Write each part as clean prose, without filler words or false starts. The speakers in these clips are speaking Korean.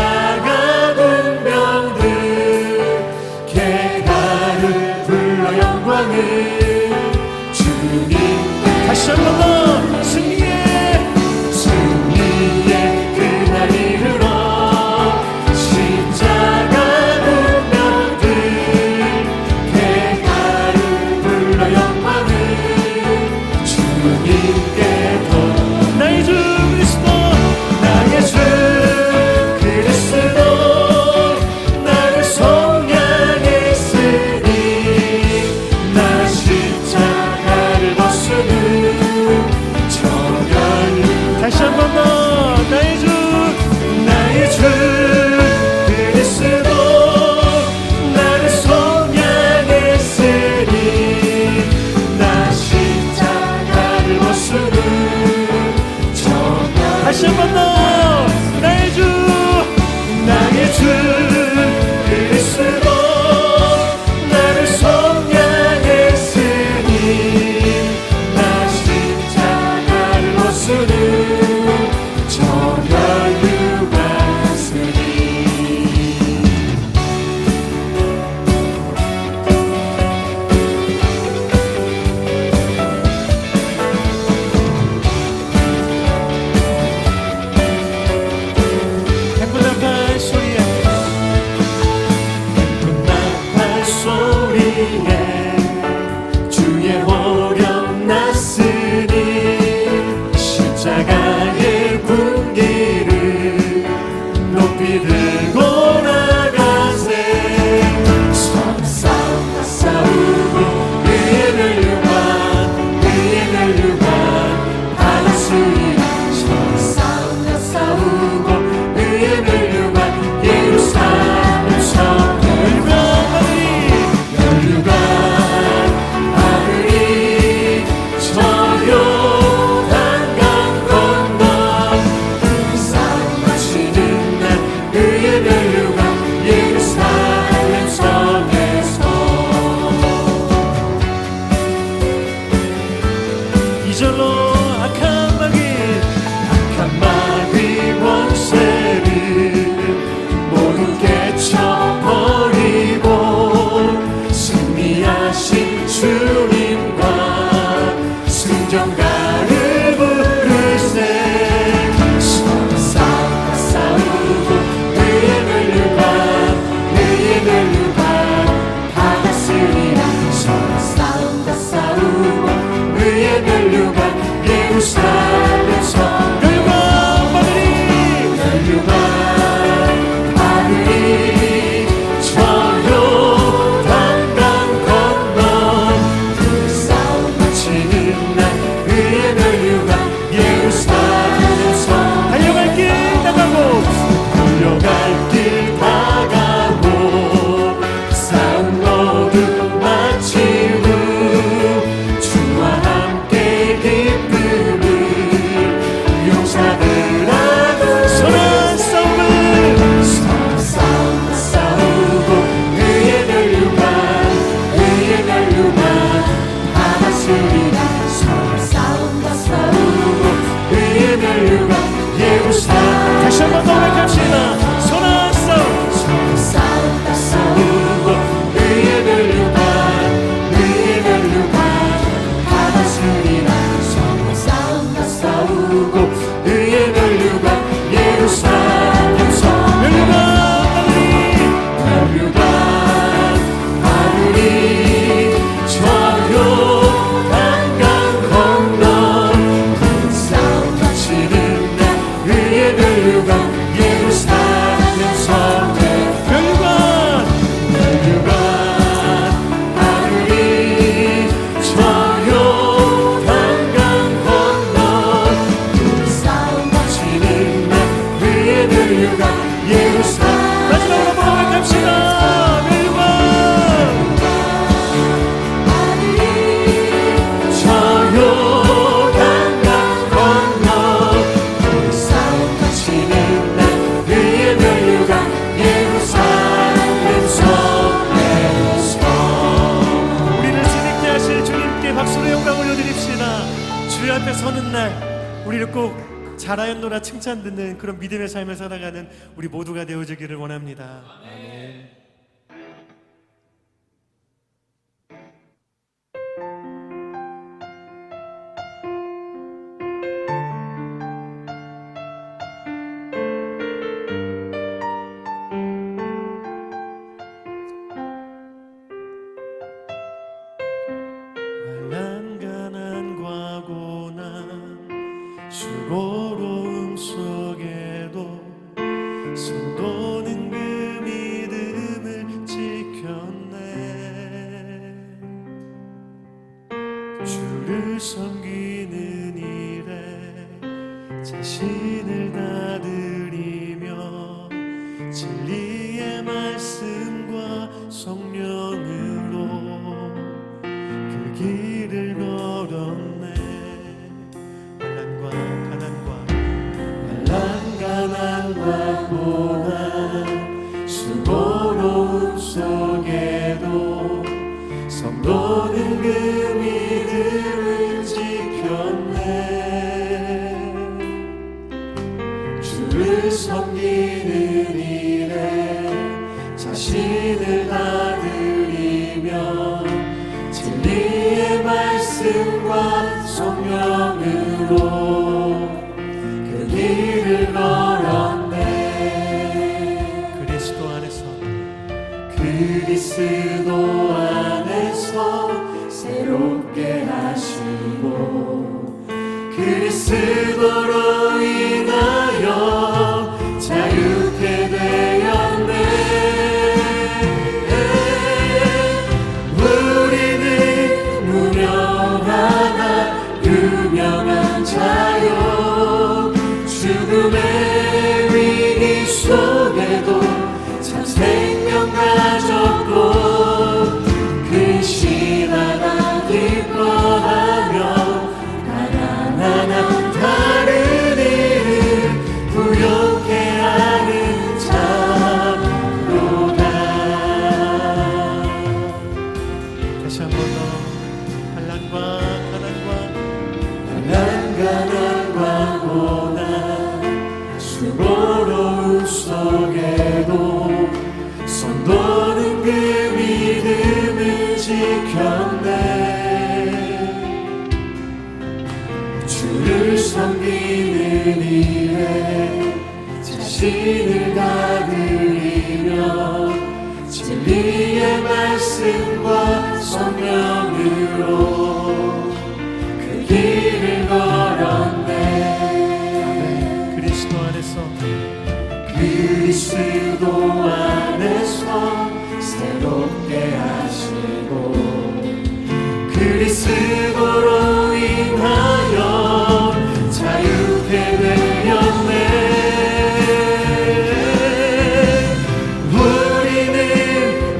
십자가 운명들 개가를 불러 영광을 주님 다시 한 번 더 승리의 그날 이르러 십자가 운명들 개가를 불러 영광을 주님께 더 나의 주 그리스도 나의 주 그리스도 나를 속량했으니 나 십자가를 벗으는 정결 다시 한 번 더 나의 주 그리스도 나를 속량했으니 나 십자가를 벗으는 정결 다시 한 번 더 나의 주 그리스도 나를 속량했으니 나 십자가를 벗으는 정결유가 쓰니 행군 나팔 소리에 주의 호령 났으니 십자가의 군기를 높이 들고 나가세 서로 싸우고 의의 멸류관 받았으리라 서로 싸우고 의의 멸류관 예루살렘 성에 멸류관 하늘이 저 요단강 건너 싸움 마치는 날 의의 멸류관 예루살렘 성에서 이절로 악한 마귀 원세를 모두 깨쳐버리고 승리하신 주님과 승전가를 부르세 서로 싸우고 의의 멸류관 받았으리라 서로 싸우고 의의 멸류관 예루살렘 성 멸류관 하늘이 저 요단강 건너 싸움 마치는 날 의의 멸류관 예루살렘 성 달려갈 길 다가고 싸움 모두 마치고 주와 함께 기쁨을 용사들하고 선한 싸우고 의의 멸류관 받았으리라 서로 싸우고 의의 멸류관 예루살렘 다시 한 번 더 외칩시다 선한 싸우고 의의 멸류관 받았으리라 서로 싸우고 의의 멸류관 예루살렘 성 멸류관 하늘이 저 요단강 건너 싸움 마치는 날 의의 멸류관 예루살렘 성에 멸류관 하늘이 저 요단강 건너 싸움 마치는 날 의의 멸류관 예루살렘 마지막으로 한번 고백합시다 멸류관 저 요단강 건너 싸움 마치는 날 의의 멸류관 예루살렘 성에서 우리를 재밌게 하실 주님께 박수로 영광 올려드립시다. 주의 앞에 서는 날 우리를 꼭 잘하였노라 칭찬 듣는 그런 믿음의 삶을 살아가는 우리 모두가 되어지기를 원합니다. 아멘. 가난과 고난 수고로움 속에도 손도는 그 믿음을 지켰네. 주를 섬기는 일에 자신을 다 드리며 진리의 말씀과 성령으로 그 길을 걸었네. 가난과 고난 수고로움 속에도 성도는 그 믿음을 지켰네. 주를 섬기는 일에 자신을 다 드리며 진리의 말씀과 성령으로 그 길을 걸었네. 그리스도 안에서 새롭게 하시고 그리스도로 인하여 자유케 되었네. 우리는 무명하나 유명한 자요. 죽음의 위기 속에도 참 생명 가졌고 근심하나 기뻐하며 가난한 다른 이를 부욕해 하는 자로다. 다시 한 번 더. 가난과 고난 수고로움 속에도 손도는 그 믿음을 지켰네. 주를 섬기는 일에 자신을 다 드리며 진리의 말씀과 성령으로 그 길을 걸었네. 그리스도 안에서 새롭게 하시고 그리스도로 인하여 자유케 되었네. 우리는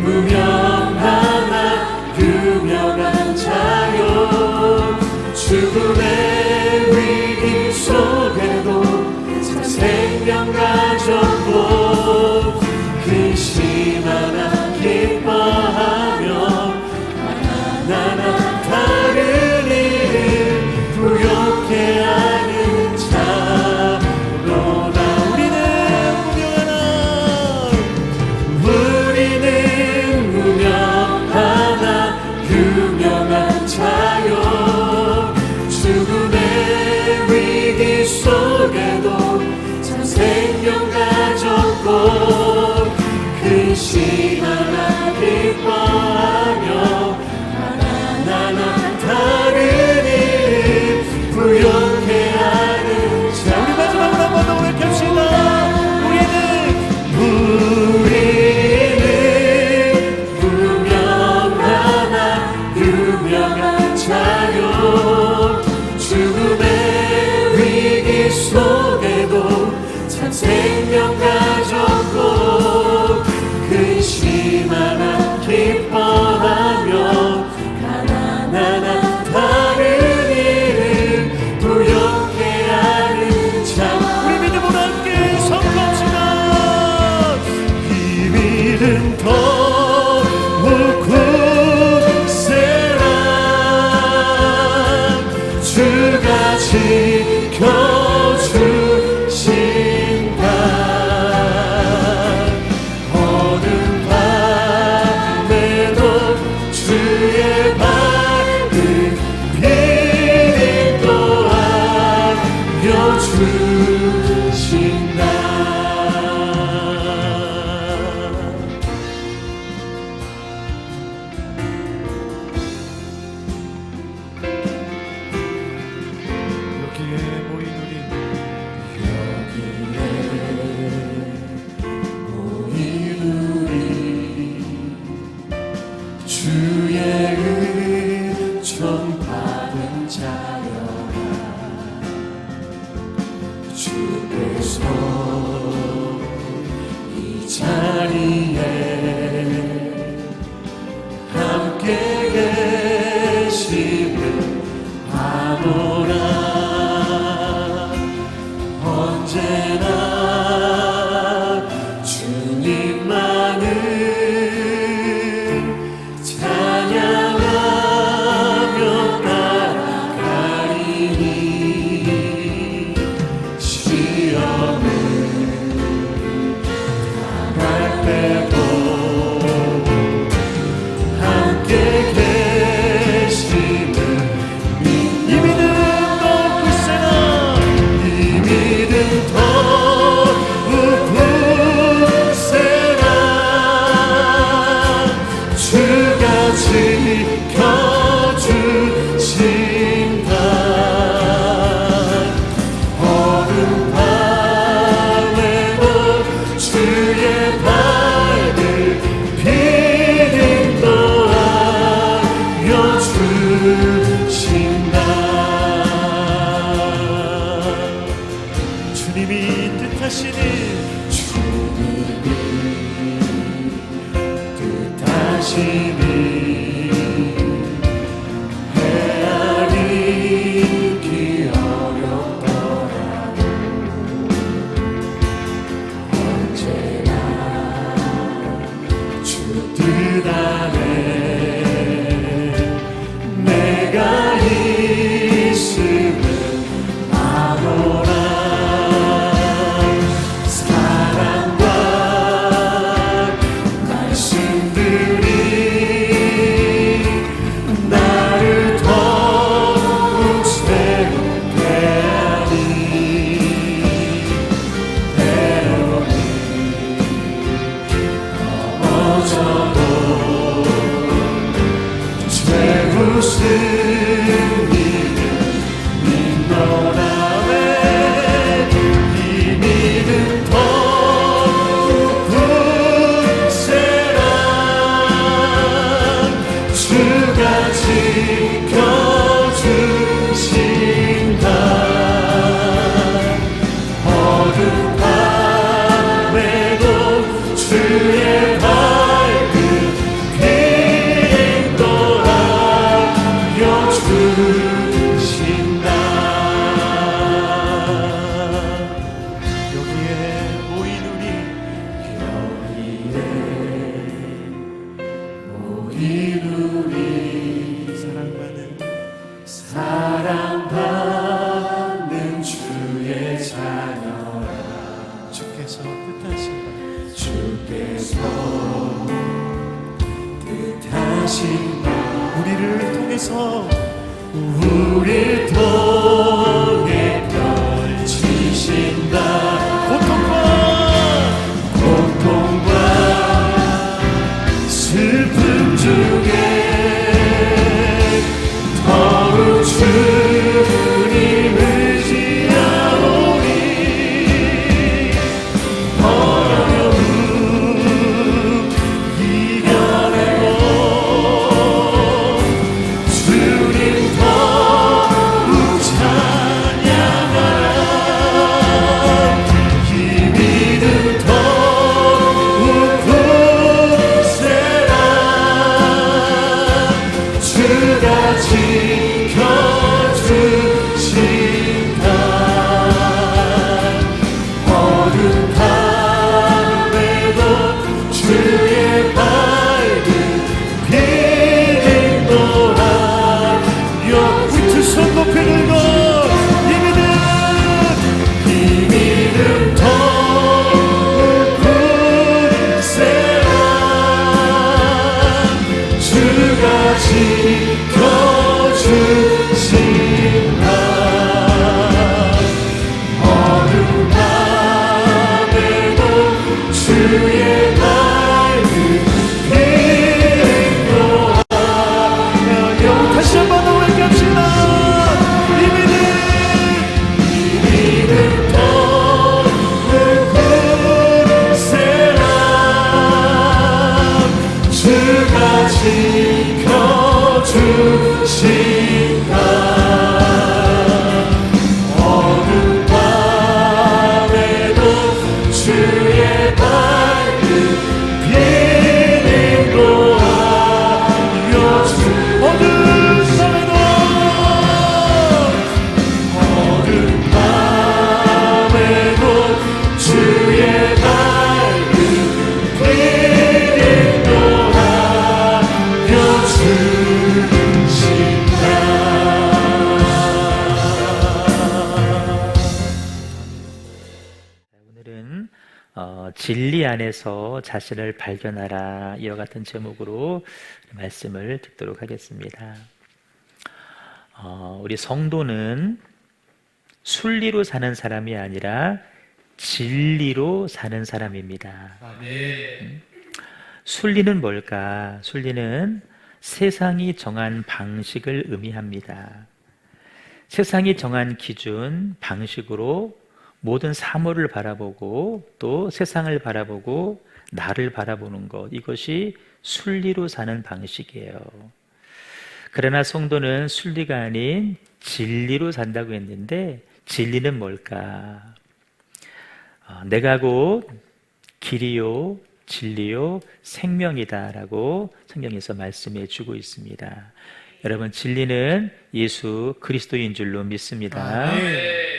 무명하나 유명한 자요. 죽음의 위기 속에도 참 생명 가졌고 근심하나 기뻐하며 가난한 다른 이를 부욕해 하는 자로다. 우리는 무명하나 유명한 자요. 죽음의 위기 속에도 참 생명 가졌고 근심하나 기뻐하며 가난한 다른 이를 부욕해 하는 자. 우리 마지막으로 한 번 더 고백합시다. 우리는 무명하나 유명한 자요. 죽음의 위기 속에도 참 생명 가졌고 근심하나 기뻐하며 가난한 다른 이를 부욕해 하는 자. 우리 믿음으로 함께 선포합시다. 이 믿음 더욱 굳세라. 주가 지켜주 자리에 함께 계심을 아노라. 언제나 주님만을 찬양하며 나아가리니 시험을 당할 때도 함께 계심을 이 믿음 더욱 굳세나 이 믿음 더욱 굳세나 주가 지켜주신다. 어둠 밤에도 주의 발을 비린도 알려주신다. 주님이 뜻하시니 헤아리기 어렵더라도 언제나 주 뜻 안에 내가 있음을 아노라. 사랑과 말씀들이 나를 더욱 새롭게 하니 때로는 넘어져도 죄 웃음 이를 믿노라. 이 믿음 더욱 굳세라. 주가 지켜주신다. 어둠 밤에도 주의 밝은 빛도 알려주신다. 여기에 모인 우리 사랑받는 주의 자녀라. 주께서 뜻하신 바 우리를 통해 펼치신다. 고통과 슬픔 중에 더욱 주님을 의지하오니 어려움 이겨내고 주님 더욱 찬양하라. 이 믿음 더욱 굳세라. 주가 지켜주신다. 어둠 밤에도 주의 밝은 빛도 알려. 우리 두 손 높이 들고 이 믿음 더욱 굳세라. 주가 지켜주신다. 어둠 밤에도 주의 밝은 빛도 알려. 다시 한번 고백합시다. 이 믿음 더욱 굳세라. 주가 지켜주신다. 어둠 밤에도 주의 밝은 진리 안에서 자신을 발견하라, 이와 같은 제목으로 말씀을 듣도록 하겠습니다. 우리 성도는 순리로 사는 사람이 아니라 진리로 사는 사람입니다. 순리는 뭘까? 순리는 세상이 정한 방식을 의미합니다. 세상이 정한 기준, 방식으로 모든 사물을 바라보고 또 세상을 바라보고 나를 바라보는 것, 이것이 순리로 사는 방식이에요. 그러나 성도는 순리가 아닌 진리로 산다고 했는데, 진리는 뭘까? 내가 곧 길이요 진리요 생명이다라고 성경에서 말씀해 주고 있습니다. 여러분, 진리는 예수 그리스도인 줄로 믿습니다.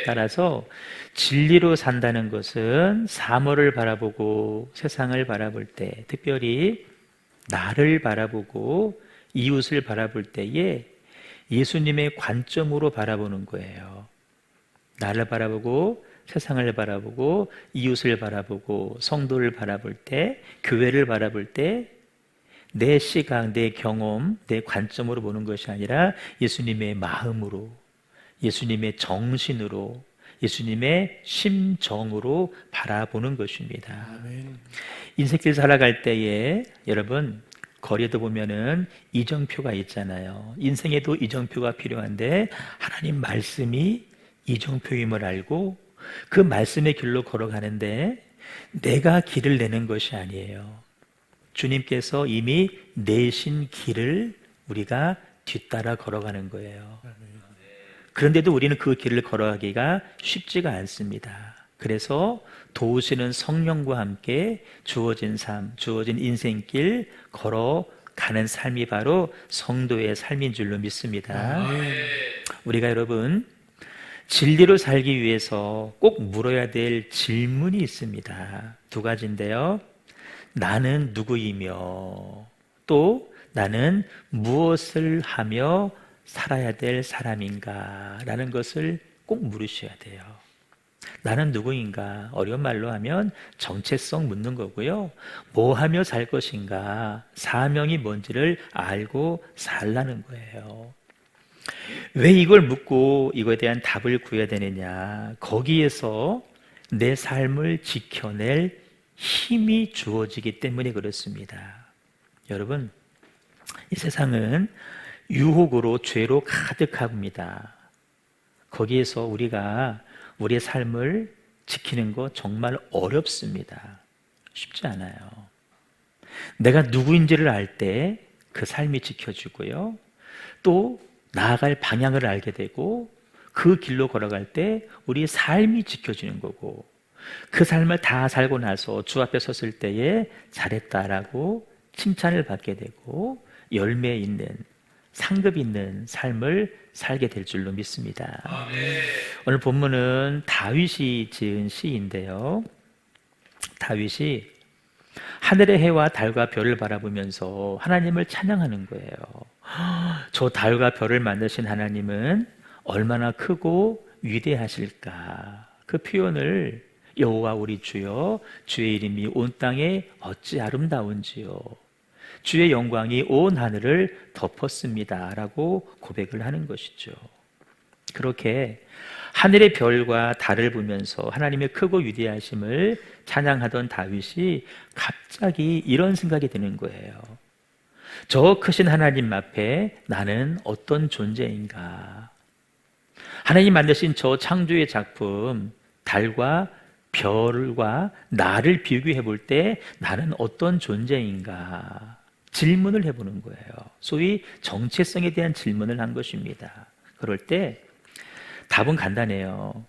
따라서 진리로 산다는 것은 사물을 바라보고 세상을 바라볼 때, 특별히 나를 바라보고 이웃을 바라볼 때에 예수님의 관점으로 바라보는 거예요. 나를 바라보고 세상을 바라보고 이웃을 바라보고 성도를 바라볼 때, 교회를 바라볼 때 내 시각, 내 경험, 내 관점으로 보는 것이 아니라 예수님의 마음으로, 예수님의 정신으로, 예수님의 심정으로 바라보는 것입니다. 아멘. 인생길 살아갈 때에 여러분, 거리에도 보면은 이정표가 있잖아요. 인생에도 이정표가 필요한데 하나님 말씀이 이정표임을 알고 그 말씀의 길로 걸어가는데 내가 길을 내는 것이 아니에요. 주님께서 이미 내신 길을 우리가 뒤따라 걸어가는 거예요. 그런데도 우리는 그 길을 걸어가기가 쉽지가 않습니다. 그래서 도우시는 성령과 함께 주어진 삶, 주어진 인생길 걸어가는 삶이 바로 성도의 삶인 줄로 믿습니다. 우리가 여러분, 진리로 살기 위해서 꼭 물어야 될 질문이 있습니다. 두 가지인데요. 나는 누구이며 또 나는 무엇을 하며 살아야 될 사람인가? 라는 것을 꼭 물으셔야 돼요. 나는 누구인가? 어려운 말로 하면 정체성 묻는 거고요. 뭐 하며 살 것인가? 사명이 뭔지를 알고 살라는 거예요. 왜 이걸 묻고 이거에 대한 답을 구해야 되느냐? 거기에서 내 삶을 지켜낼 힘이 주어지기 때문에 그렇습니다. 여러분, 이 세상은 유혹으로, 죄로 가득합니다. 거기에서 우리가 우리의 삶을 지키는 거 정말 어렵습니다. 쉽지 않아요. 내가 누구인지를 알 때 그 삶이 지켜지고요. 또 나아갈 방향을 알게 되고 그 길로 걸어갈 때 우리의 삶이 지켜지는 거고, 그 삶을 다 살고 나서 주 앞에 섰을 때에 잘했다라고 칭찬을 받게 되고 열매 있는, 상급 있는 삶을 살게 될 줄로 믿습니다. 아멘. 오늘 본문은 다윗이 지은 시인데요. 다윗이 하늘의 해와 달과 별을 바라보면서 하나님을 찬양하는 거예요. 저 달과 별을 만드신 하나님은 얼마나 크고 위대하실까. 그 표현을 여호와 우리 주여, 주의 이름이 온 땅에 어찌 아름다운지요, 주의 영광이 온 하늘을 덮었습니다 라고 고백을 하는 것이죠. 그렇게 하늘의 별과 달을 보면서 하나님의 크고 위대하심을 찬양하던 다윗이 갑자기 이런 생각이 드는 거예요. 저 크신 하나님 앞에 나는 어떤 존재인가? 하나님 만드신 저 창조의 작품, 달과 별과 나를 비교해 볼 때 나는 어떤 존재인가? 질문을 해보는 거예요. 소위 정체성에 대한 질문을 한 것입니다. 그럴 때 답은 간단해요.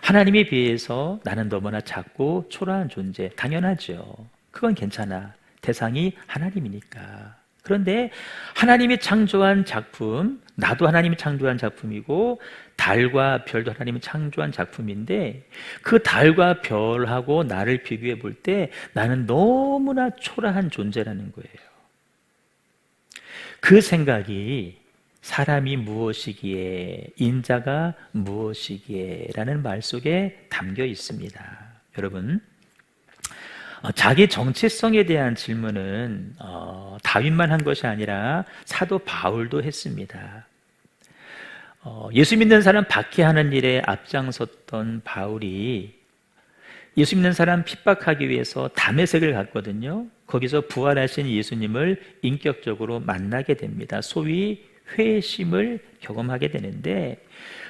하나님에 비해서 나는 너무나 작고 초라한 존재, 당연하죠. 그건 괜찮아. 대상이 하나님이니까. 그런데 하나님이 창조한 작품, 나도 하나님이 창조한 작품이고 달과 별도 하나님이 창조한 작품인데 그 달과 별하고 나를 비교해 볼 때 나는 너무나 초라한 존재라는 거예요. 그 생각이 사람이 무엇이기에, 인자가 무엇이기에 라는 말 속에 담겨 있습니다. 여러분, 자기 정체성에 대한 질문은 다윗만 한 것이 아니라 사도 바울도 했습니다. 예수 믿는 사람 박해하는 일에 앞장섰던 바울이 예수 믿는 사람 핍박하기 위해서 다메섹을 갔거든요. 거기서 부활하신 예수님을 인격적으로 만나게 됩니다. 소위 회심을 경험하게 되는데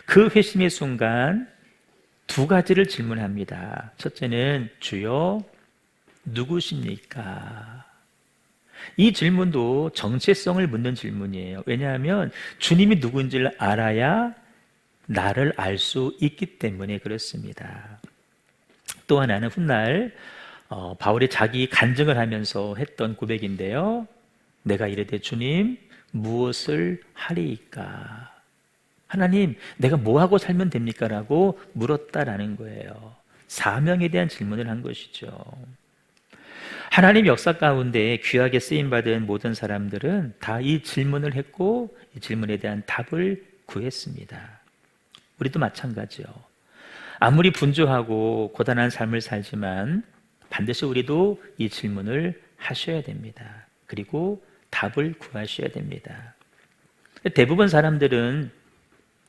그 회심의 순간 두 가지를 질문합니다. 첫째는 주여 누구십니까? 이 질문도 정체성을 묻는 질문이에요. 왜냐하면 주님이 누군지를 알아야 나를 알 수 있기 때문에 그렇습니다. 또 하나는 훗날 바울이 자기 간증을 하면서 했던 고백인데요. 내가 이르되 주님 무엇을 하리이까? 하나님 내가 뭐하고 살면 됩니까? 라고 물었다라는 거예요. 사명에 대한 질문을 한 것이죠. 하나님 역사 가운데 귀하게 쓰임받은 모든 사람들은 다 이 질문을 했고 이 질문에 대한 답을 구했습니다. 우리도 마찬가지요. 아무리 분주하고 고단한 삶을 살지만 반드시 우리도 이 질문을 하셔야 됩니다. 그리고 답을 구하셔야 됩니다. 대부분 사람들은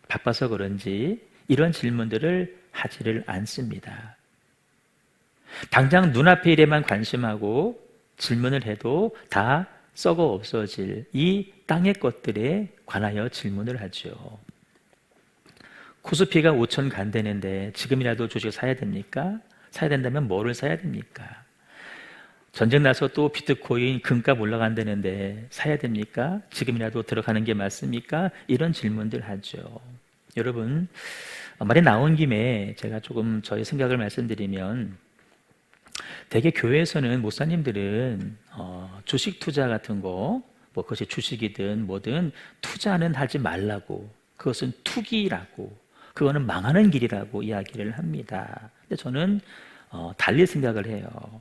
바빠서 그런지 이런 질문들을 하지를 않습니다. 당장 눈앞의 일에만 관심하고 질문을 해도 다 썩어 없어질 이 땅의 것들에 관하여 질문을 하죠. 코스피가 5천 간대는데 지금이라도 주식 사야 됩니까? 사야 된다면 뭐를 사야 됩니까? 전쟁 나서 또 비트코인 금값 올라간다는데 사야 됩니까? 지금이라도 들어가는 게 맞습니까? 이런 질문들 하죠. 여러분, 말이 나온 김에 제가 조금 저의 생각을 말씀드리면 대개 교회에서는 목사님들은 주식 투자 같은 거, 뭐 그것이 주식이든 뭐든 투자는 하지 말라고, 그것은 투기라고, 그거는 망하는 길이라고 이야기를 합니다. 근데 저는 달리 생각을 해요.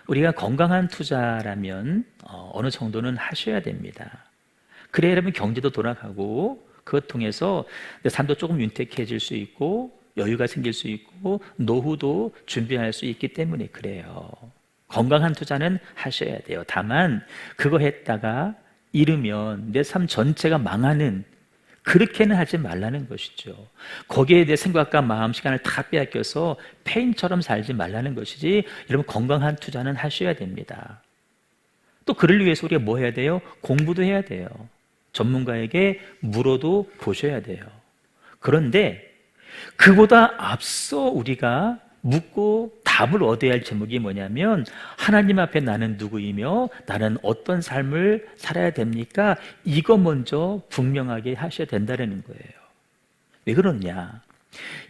우리가 건강한 투자라면 어느 정도는 하셔야 됩니다. 그래야 여러분 경제도 돌아가고 그것 통해서 내 삶도 조금 윤택해질 수 있고 여유가 생길 수 있고 노후도 준비할 수 있기 때문에 그래요. 건강한 투자는 하셔야 돼요. 다만 그거 했다가 잃으면 내 삶 전체가 망하는, 그렇게는 하지 말라는 것이죠. 거기에 대해 생각과 마음, 시간을 다 빼앗겨서 폐인처럼 살지 말라는 것이지, 여러분 건강한 투자는 하셔야 됩니다. 또 그를 위해서 우리가 뭐 해야 돼요? 공부도 해야 돼요. 전문가에게 물어도 보셔야 돼요. 그런데 그보다 앞서 우리가 묻고 답을 얻어야 할 제목이 뭐냐면 하나님 앞에 나는 누구이며 나는 어떤 삶을 살아야 됩니까? 이거 먼저 분명하게 하셔야 된다는 거예요. 왜 그러냐?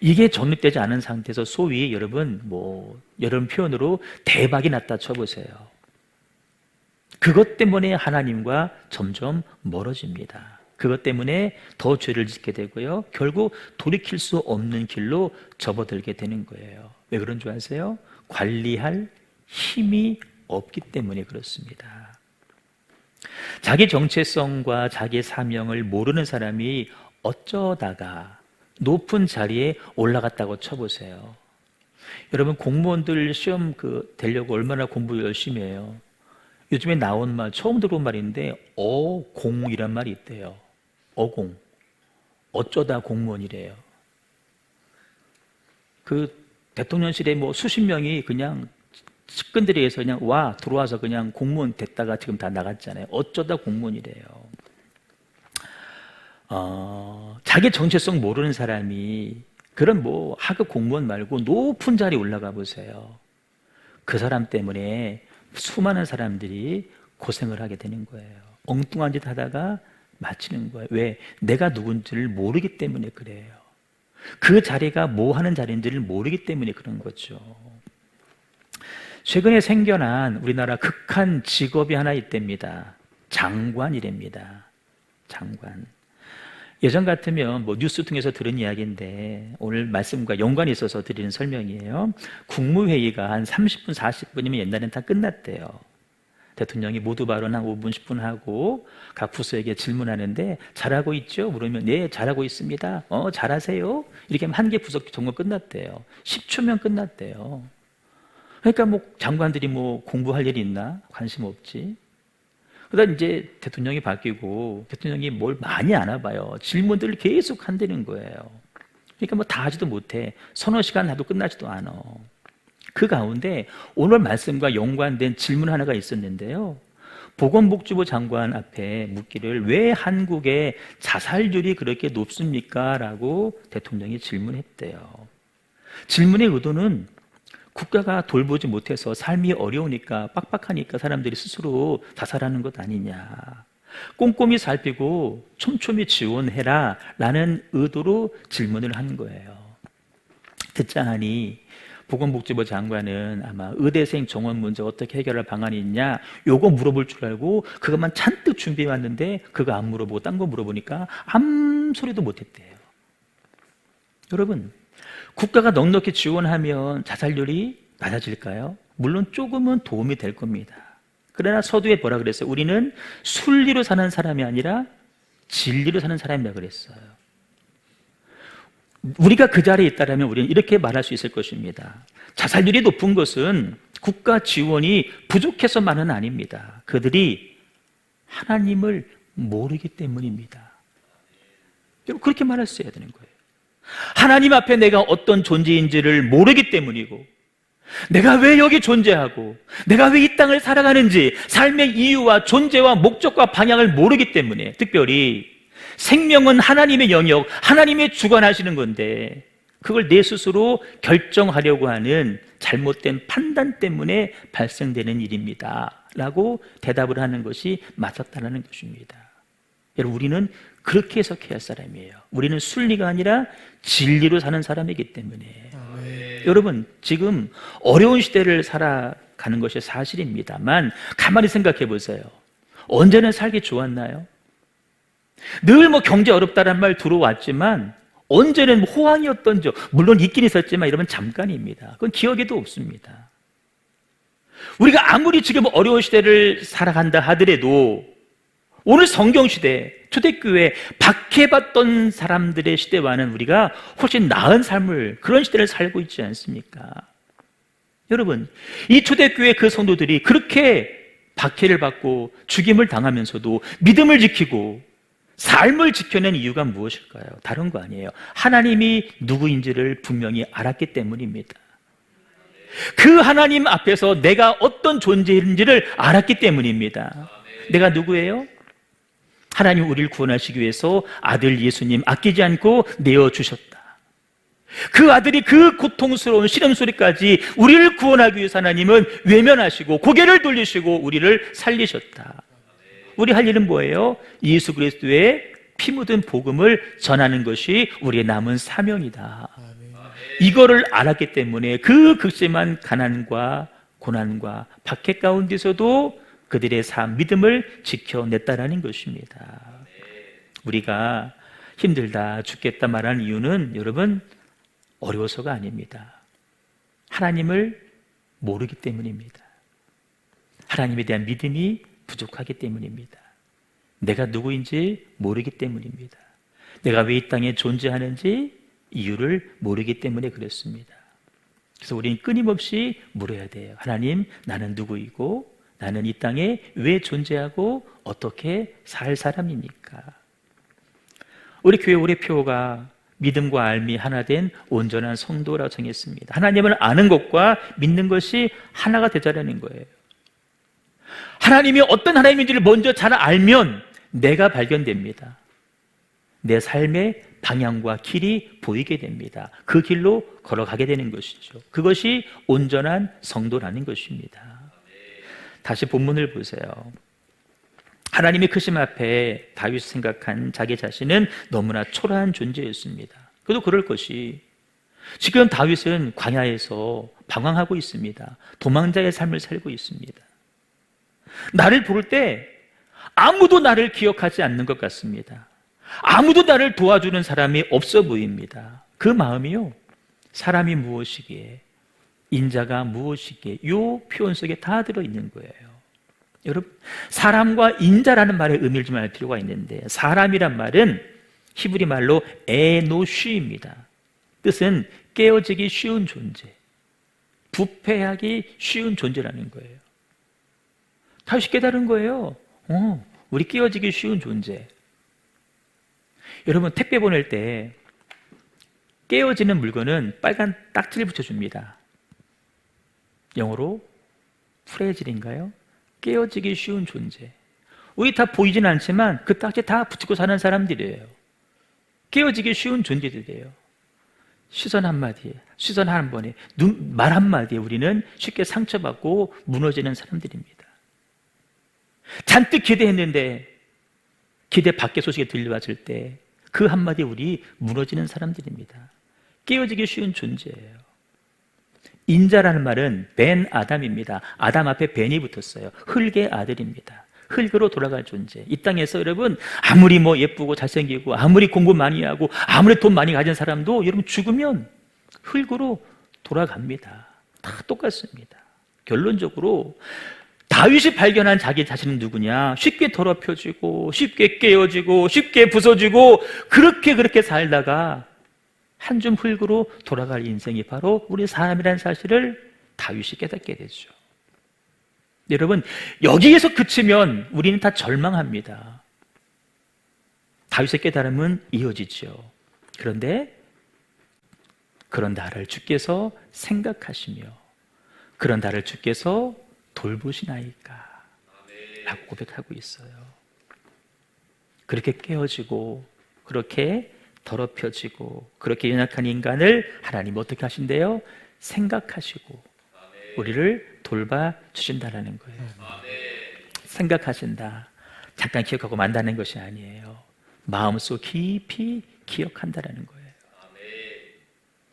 이게 정립되지 않은 상태에서 소위 여러분 표현으로 대박이 났다 쳐보세요. 그것 때문에 하나님과 점점 멀어집니다. 그것 때문에 더 죄를 짓게 되고요. 결국 돌이킬 수 없는 길로 접어들게 되는 거예요. 왜 그런 줄 아세요? 관리할 힘이 없기 때문에 그렇습니다. 자기 정체성과 자기 사명을 모르는 사람이 어쩌다가 높은 자리에 올라갔다고 쳐보세요. 여러분 공무원들 시험 되려고 얼마나 공부 열심히 해요. 요즘에 나온 말, 처음 들어본 말인데 어공이란 말이 있대요. 어공. 어쩌다 공무원이래요. 그 대통령실에 수십 명이 그냥 측근들에 의해서 그냥 들어와서 그냥 공무원 됐다가 지금 다 나갔잖아요. 어쩌다 공무원이래요. 자기 정체성 모르는 사람이 그런 하급 공무원 말고 높은 자리에 올라가 보세요. 그 사람 때문에 수많은 사람들이 고생을 하게 되는 거예요. 엉뚱한 짓 하다가 마치는 거예요. 왜? 내가 누군지를 모르기 때문에 그래요. 그 자리가 뭐 하는 자리인지를 모르기 때문에 그런 거죠. 최근에 생겨난 우리나라 극한 직업이 하나 있답니다. 장관이랍니다. 장관. 예전 같으면 뉴스 통해서 들은 이야기인데 오늘 말씀과 연관이 있어서 드리는 설명이에요. 국무회의가 한 30분, 40분이면 옛날엔 다 끝났대요. 대통령이 모두 발언 한 5분, 10분 하고 각 부서에게 질문하는데 잘하고 있죠? 물으면 네, 잘하고 있습니다. 잘하세요? 이렇게 하면 한 개 부서 정도 끝났대요. 10초면 끝났대요. 그러니까 뭐 장관들이 뭐 공부할 일이 있나? 관심 없지. 그러다 이제 대통령이 바뀌고 대통령이 뭘 많이 알아봐요. 질문들을 계속 한다는 거예요. 그러니까 뭐 다 하지도 못해. 서너 시간 하도 끝나지도 않아. 그 가운데 오늘 말씀과 연관된 질문 하나가 있었는데요. 보건복지부 장관 앞에 묻기를 왜 한국의 자살률이 그렇게 높습니까? 라고 대통령이 질문했대요. 질문의 의도는 국가가 돌보지 못해서 삶이 어려우니까 빡빡하니까 사람들이 스스로 자살하는 것 아니냐. 꼼꼼히 살피고 촘촘히 지원해라 라는 의도로 질문을 한 거예요. 듣자 하니 보건복지부 장관은 아마 의대생 정원 문제 어떻게 해결할 방안이 있냐 요거 물어볼 줄 알고 그것만 잔뜩 준비해 왔는데 그거 안 물어보고 딴 거 물어보니까 아무 소리도 못했대요. 여러분, 국가가 넉넉히 지원하면 자살률이 낮아질까요? 물론 조금은 도움이 될 겁니다. 그러나 서두에 뭐라 그랬어요? 우리는 순리로 사는 사람이 아니라 진리로 사는 사람이라 그랬어요. 우리가 그 자리에 있다면 우리는 이렇게 말할 수 있을 것입니다. 자살률이 높은 것은 국가 지원이 부족해서만은 아닙니다. 그들이 하나님을 모르기 때문입니다. 그렇게 말할 수 있어야 되는 거예요. 하나님 앞에 내가 어떤 존재인지를 모르기 때문이고, 내가 왜 여기 존재하고 내가 왜 이 땅을 살아가는지 삶의 이유와 존재와 목적과 방향을 모르기 때문에, 특별히 생명은 하나님의 영역, 하나님의 주관하시는 건데 그걸 내 스스로 결정하려고 하는 잘못된 판단 때문에 발생되는 일입니다 라고 대답을 하는 것이 맞았다는 것입니다. 여러분, 우리는 그렇게 해석해야 할 사람이에요. 우리는 순리가 아니라 진리로 사는 사람이기 때문에. 여러분, 지금 어려운 시대를 살아가는 것이 사실입니다만 가만히 생각해 보세요. 언제는 살기 좋았나요? 늘 뭐 경제 어렵다는 말 들어왔지만 언제는 호황이었던지, 물론 있긴 있었지만 이러면 잠깐입니다. 그건 기억에도 없습니다. 우리가 아무리 지금 어려운 시대를 살아간다 하더라도 오늘 성경시대, 초대교회 박해받던 사람들의 시대와는 우리가 훨씬 나은 삶을, 그런 시대를 살고 있지 않습니까? 여러분, 이 초대교회 그 성도들이 그렇게 박해를 받고 죽임을 당하면서도 믿음을 지키고 삶을 지켜낸 이유가 무엇일까요? 다른 거 아니에요. 하나님이 누구인지를 분명히 알았기 때문입니다. 그 하나님 앞에서 내가 어떤 존재인지를 알았기 때문입니다. 내가 누구예요? 하나님 우리를 구원하시기 위해서 아들 예수님 아끼지 않고 내어주셨다. 그 아들이 그 고통스러운 시름소리까지 우리를 구원하기 위해서 하나님은 외면하시고 고개를 돌리시고 우리를 살리셨다. 우리 할 일은 뭐예요? 예수 그리스도의 피 묻은 복음을 전하는 것이 우리의 남은 사명이다. 이거를 알았기 때문에 그 극심한 가난과 고난과 박해 가운데서도 그들의 삶, 믿음을 지켜냈다라는 것입니다. 우리가 힘들다, 죽겠다 말하는 이유는 여러분 어려워서가 아닙니다. 하나님을 모르기 때문입니다. 하나님에 대한 믿음이 부족하기 때문입니다. 내가 누구인지 모르기 때문입니다. 내가 왜 이 땅에 존재하는지 이유를 모르기 때문에 그렇습니다. 그래서 우리는 끊임없이 물어야 돼요. 하나님, 나는 누구이고 나는 이 땅에 왜 존재하고 어떻게 살 사람입니까? 우리 교회 올해 표가 믿음과 알미 하나 된 온전한 성도라고 정했습니다. 하나님을 아는 것과 믿는 것이 하나가 되자라는 거예요. 하나님이 어떤 하나님인지를 먼저 잘 알면 내가 발견됩니다. 내 삶의 방향과 길이 보이게 됩니다. 그 길로 걸어가게 되는 것이죠. 그것이 온전한 성도라는 것입니다. 다시 본문을 보세요. 하나님의 크심 앞에 다윗이 생각한 자기 자신은 너무나 초라한 존재였습니다. 그래도 그럴 것이, 지금 다윗은 광야에서 방황하고 있습니다. 도망자의 삶을 살고 있습니다. 나를 부를 때 아무도 나를 기억하지 않는 것 같습니다. 아무도 나를 도와주는 사람이 없어 보입니다. 그 마음이요, 사람이 무엇이기에, 인자가 무엇이기에, 이 표현 속에 다 들어있는 거예요. 여러분, 사람과 인자라는 말의 의미를 좀 알 필요가 있는데, 사람이란 말은 히브리 말로 에노쉬입니다. 뜻은 깨어지기 쉬운 존재, 부패하기 쉬운 존재라는 거예요. 다윗이 깨달은 거예요. 우리 깨어지기 쉬운 존재. 여러분, 택배 보낼 때 깨어지는 물건은 빨간 딱지를 붙여줍니다. 영어로 프레질인가요? 깨어지기 쉬운 존재. 우리 다 보이진 않지만 그 딱지 다 붙이고 사는 사람들이에요. 깨어지기 쉬운 존재들이에요. 시선 한마디에, 시선 한 번에, 말 한마디에 우리는 쉽게 상처받고 무너지는 사람들입니다. 잔뜩 기대했는데 기대 밖의 소식이 들려왔을 때 그 한마디에 우리 무너지는 사람들입니다. 깨어지기 쉬운 존재예요. 인자라는 말은 벤 아담입니다. 아담 앞에 벤이 붙었어요. 흙의 아들입니다. 흙으로 돌아갈 존재. 이 땅에서 여러분, 아무리 예쁘고 잘생기고 아무리 공부 많이 하고 아무리 돈 많이 가진 사람도 여러분 죽으면 흙으로 돌아갑니다. 다 똑같습니다. 결론적으로 다윗이 발견한 자기 자신은 누구냐? 쉽게 더럽혀지고 쉽게 깨어지고 쉽게 부서지고 그렇게 살다가 한 줌 흙으로 돌아갈 인생이 바로 우리 사람이라는 사실을 다윗이 깨닫게 되죠. 여러분, 여기에서 그치면 우리는 다 절망합니다. 다윗의 깨달음은 이어지죠. 그런데 그런 나를 주께서 생각하시며 그런 나를 주께서 돌보시나이까 라고 고백하고 있어요. 그렇게 깨어지고 그렇게 더럽혀지고 그렇게 연약한 인간을 하나님 어떻게 하신대요? 생각하시고 우리를 돌봐주신다라는 거예요. 생각하신다. 잠깐 기억하고 만다는 것이 아니에요. 마음속 깊이 기억한다라는 거예요.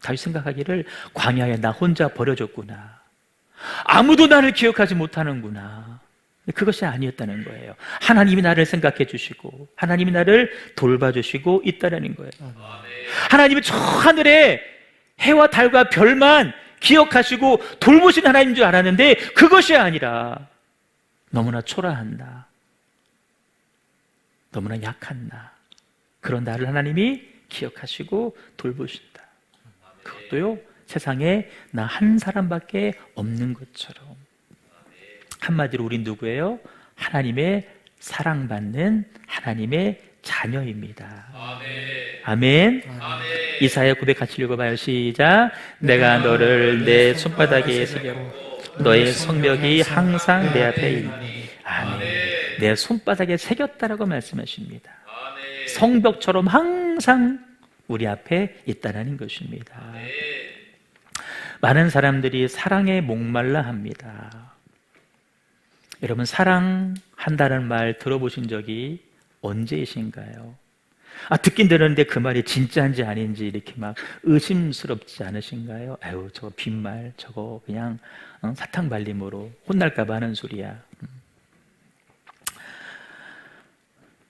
다윗 생각하기를 광야에 나 혼자 버려졌구나. 아무도 나를 기억하지 못하는구나. 그것이 아니었다는 거예요. 하나님이 나를 생각해 주시고 하나님이 나를 돌봐주시고 있다는 거예요. 하나님이 저 하늘에 해와 달과 별만 기억하시고 돌보신 하나님인 줄 알았는데 그것이 아니라 너무나 초라한 나, 너무나 약한 나, 그런 나를 하나님이 기억하시고 돌보신다. 그것도요, 세상에 나 한 사람밖에 없는 것처럼. 한마디로 우린 누구예요? 하나님의 사랑받는 하나님의 자녀입니다. 아멘. 이사야 900 같이 읽어봐요. 시작. 내가 너를 내 손바닥에 새겼고 너의 성벽이 항상 내 앞에 있니. 아멘. 내 손바닥에 새겼다라고 말씀하십니다. 성벽처럼 항상 우리 앞에 있다는 것입니다. 많은 사람들이 사랑에 목말라 합니다. 여러분, 사랑한다는 말 들어보신 적이 언제이신가요? 듣긴 들었는데 그 말이 진짜인지 아닌지 이렇게 막 의심스럽지 않으신가요? 아유, 저거 빈말, 저거 그냥 사탕 발림으로 혼날까봐 하는 소리야.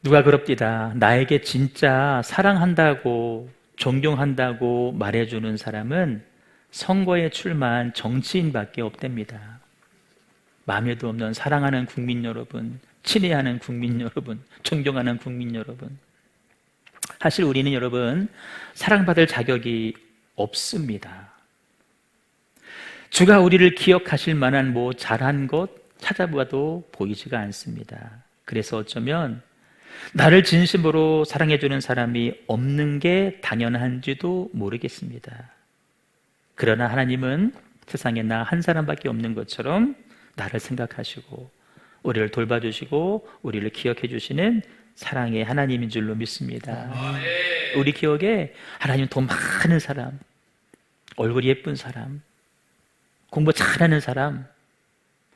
누가 그럽디다. 나에게 진짜 사랑한다고 존경한다고 말해주는 사람은 선거에 출마한 정치인밖에 없답니다. 마음에도 없는 사랑하는 국민 여러분, 친애하는 국민 여러분, 존경하는 국민 여러분, 사실 우리는 여러분 사랑받을 자격이 없습니다. 주가 우리를 기억하실 만한 잘한 것 찾아봐도 보이지가 않습니다. 그래서 어쩌면 나를 진심으로 사랑해주는 사람이 없는 게 당연한지도 모르겠습니다. 그러나 하나님은 세상에 나 한 사람밖에 없는 것처럼 나를 생각하시고 우리를 돌봐주시고 우리를 기억해 주시는 사랑의 하나님인 줄로 믿습니다. 우리 기억에 하나님 돈 많은 사람, 얼굴이 예쁜 사람, 공부 잘하는 사람,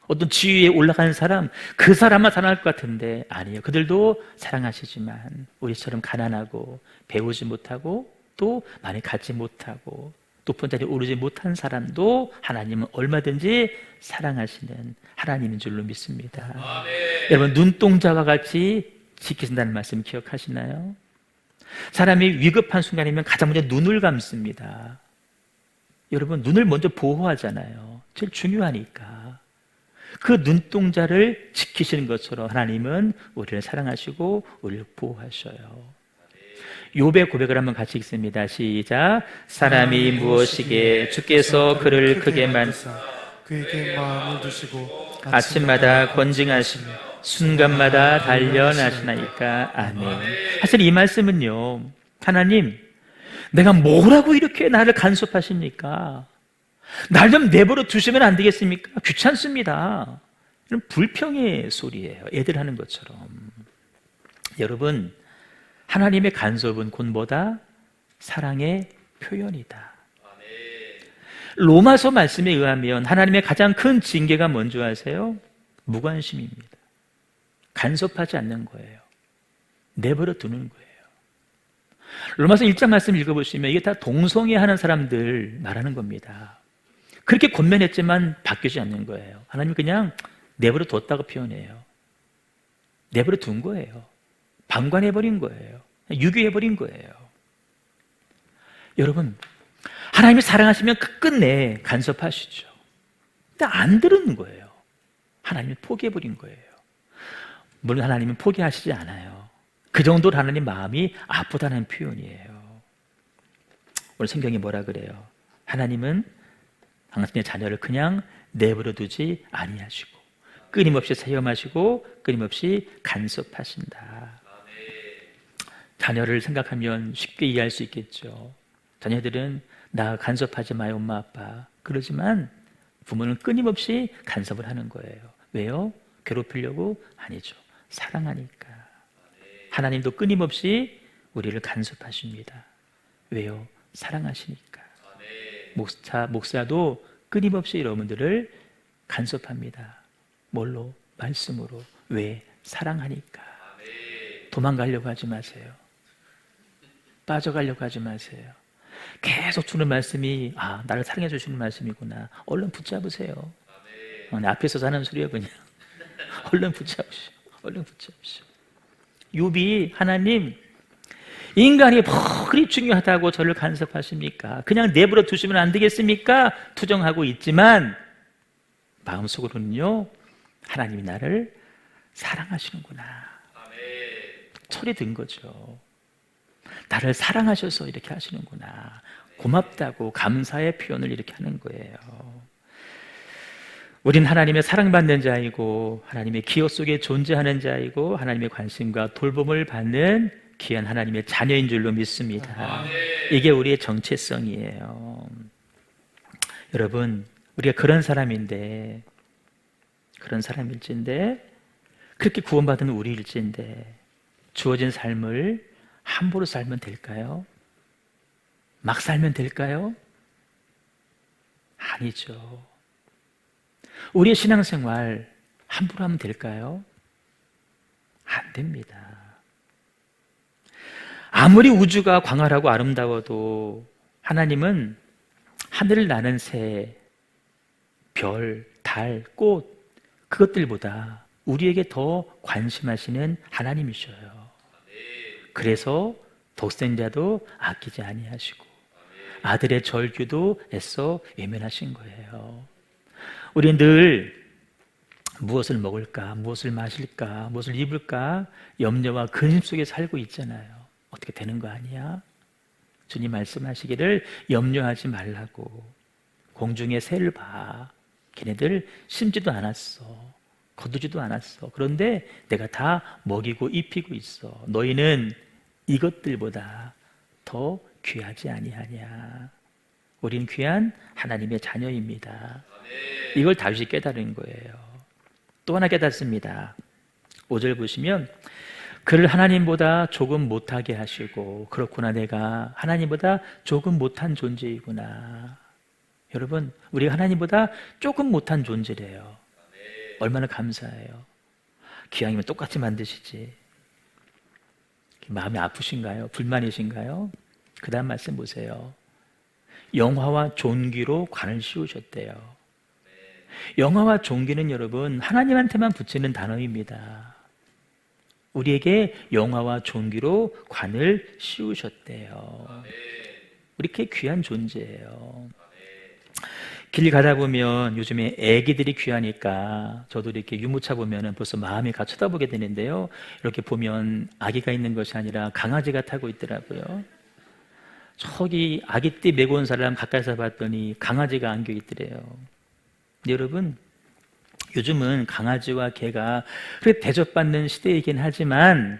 어떤 지위에 올라가는 사람, 그 사람만 사랑할 것 같은데 아니에요. 그들도 사랑하시지만 우리처럼 가난하고 배우지 못하고 또 많이 갖지 못하고 높은 자리에 오르지 못한 사람도 하나님은 얼마든지 사랑하시는 하나님인 줄로 믿습니다. 여러분, 눈동자와 같이 지키신다는 말씀 기억하시나요? 사람이 위급한 순간이면 가장 먼저 눈을 감습니다. 여러분, 눈을 먼저 보호하잖아요. 제일 중요하니까. 그 눈동자를 지키시는 것처럼 하나님은 우리를 사랑하시고 우리를 보호하셔요. 욥의 고백을 한번 같이 읽습니다. 시작. 사람이 무엇이기에 주께서 그를 크게 만드사 그에게 마음을 두시고 아침마다 권징하시며 순간마다 단련하시나이까. 아멘. 사실 이 말씀은요, 하나님, 내가 뭐라고 이렇게 나를 간섭하십니까? 날 좀 내버려 두시면 안 되겠습니까? 귀찮습니다. 이런 불평의 소리예요. 애들 하는 것처럼. 여러분, 하나님의 간섭은 곧 뭐다? 사랑의 표현이다. 로마서 말씀에 의하면 하나님의 가장 큰 징계가 뭔지 아세요? 무관심입니다. 간섭하지 않는 거예요. 내버려 두는 거예요. 로마서 1장 말씀 읽어보시면 이게 다 동성애하는 사람들 말하는 겁니다. 그렇게 권면했지만 바뀌지 않는 거예요. 하나님 그냥 내버려 뒀다고 표현해요. 내버려 둔 거예요. 방관해버린 거예요. 유교해버린 거예요. 여러분, 하나님이 사랑하시면 끝끝내 간섭하시죠. 근데 안 들은 거예요. 하나님이 포기해버린 거예요. 물론 하나님은 포기하시지 않아요. 그 정도로 하나님 마음이 아프다는 표현이에요. 오늘 성경이 뭐라 그래요? 하나님은 당신의 자녀를 그냥 내버려 두지 아니하시고 끊임없이 체험하시고 끊임없이 간섭하신다. 자녀를 생각하면 쉽게 이해할 수 있겠죠. 자녀들은 나 간섭하지 마요 엄마 아빠 그러지만 부모는 끊임없이 간섭을 하는 거예요. 왜요? 괴롭히려고? 아니죠. 사랑하니까. 하나님도 끊임없이 우리를 간섭하십니다. 왜요? 사랑하시니까. 목사도 끊임없이 여러분들을 간섭합니다. 뭘로? 말씀으로. 왜? 사랑하니까. 도망가려고 하지 마세요. 빠져가려고 하지 마세요. 계속 주는 말씀이 나를 사랑해 주시는 말씀이구나. 얼른 붙잡으세요. 내 앞에서 하는 소리야 그냥. 얼른 붙잡으시오. 얼른 붙잡으시오. 욥이 하나님 인간이 뭐 그리 중요하다고 저를 간섭하십니까? 그냥 내버려 두시면 안 되겠습니까? 투정하고 있지만 마음속으로는요 하나님이 나를 사랑하시는구나. 철이 든 거죠. 나를 사랑하셔서 이렇게 하시는구나. 고맙다고 감사의 표현을 이렇게 하는 거예요. 우린 하나님의 사랑받는 자이고 하나님의 기호 속에 존재하는 자이고 하나님의 관심과 돌봄을 받는 귀한 하나님의 자녀인 줄로 믿습니다. 이게 우리의 정체성이에요. 여러분, 우리가 그런 사람일진데 그렇게 구원받은 우리일진데 주어진 삶을 함부로 살면 될까요? 막 살면 될까요? 아니죠. 우리의 신앙생활 함부로 하면 될까요? 안 됩니다. 아무리 우주가 광활하고 아름다워도 하나님은 하늘을 나는 새, 별, 달, 꽃 그것들보다 우리에게 더 관심하시는 하나님이셔요. 그래서 독생자도 아끼지 아니하시고 아들의 절규도 애써 외면하신 거예요. 우리는 늘 무엇을 먹을까, 무엇을 마실까, 무엇을 입을까 염려와 근심 속에 살고 있잖아요. 어떻게 되는 거 아니야? 주님 말씀하시기를 염려하지 말라고. 공중의 새를 봐. 걔네들 심지도 않았어. 거두지도 않았어. 그런데 내가 다 먹이고 입히고 있어. 너희는 이것들보다 더 귀하지 아니하냐. 우린 귀한 하나님의 자녀입니다. 이걸 다윗이 깨달은 거예요. 또 하나 깨닫습니다. 5절 보시면 그를 하나님보다 조금 못하게 하시고 그렇구나 내가 하나님보다 조금 못한 존재이구나. 여러분 우리가 하나님보다 조금 못한 존재래요. 얼마나 감사해요. 기왕이면 똑같이 만드시지. 마음이 아프신가요? 불만이신가요? 그 다음 말씀 보세요. 영화와 존귀로 관을 씌우셨대요. 영화와 존귀는 여러분 하나님한테만 붙이는 단어입니다. 우리에게 영화와 존귀로 관을 씌우셨대요. 우리 이렇게 귀한 존재예요. 길 가다 보면 요즘에 애기들이 귀하니까 저도 이렇게 유모차 보면 벌써 마음이 가 쳐다보게 되는데요. 이렇게 보면 아기가 있는 것이 아니라 강아지가 타고 있더라고요. 저기 아기띠 메고 온 사람 가까이서 봤더니 강아지가 안겨 있더래요. 여러분, 요즘은 강아지와 개가 그렇게 대접받는 시대이긴 하지만